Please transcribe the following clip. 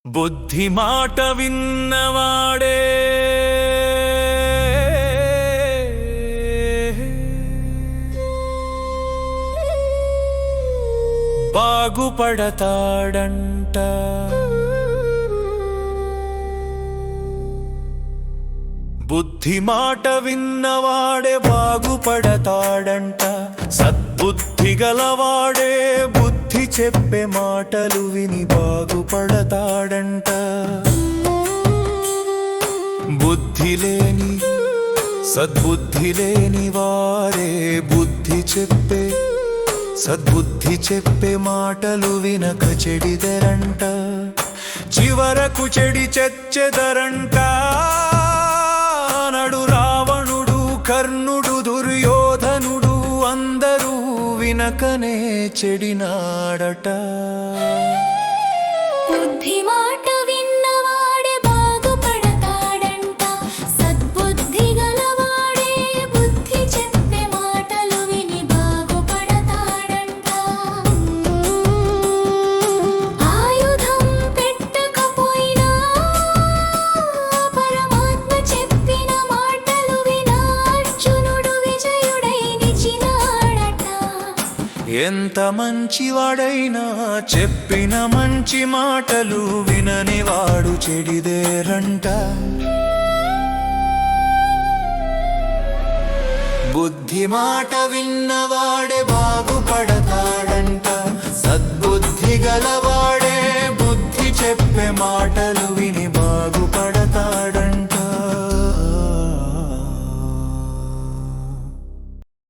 బుద్ధి మాట విన్నవాడే బాగుపడతాడంట. బుద్ధి మాట విన్నవాడే బాగుపడతాడంట. సద్బుద్ధి గలవాడే బుద్ధి చెప్పే మాటలు విని బాగుపడతాడంట. బుద్ధి లేని సద్బుద్ధి లేని వారే సద్బుద్ధి చెప్పే మాటలు వినక చెడిదరంట. చివరకు చెడి చచ్చెదరంట. నడు రావణుడు, కర్ణుడు, దుర్యోధనుడు అందరూ వినకనే చెడినాడట. బుద్ధి మాట విన్నవాడే బాగుపడతాడంట. సద్బుద్ధి గలవాడే బుద్ధి చెప్పే మాటలు విని బాగుపడతాడంట. ఆయుధం పెట్టకపోయినా పరమాత్మ చెప్పిన మాటలు విన అర్జునుడు విజయుడై నిలిచినాడట. ఎంత మంచివాడైనా చెప్పిన మంచి మాటలు వినని వాడు చెడిదేరంట. బుద్ధి మాట విన్నవాడే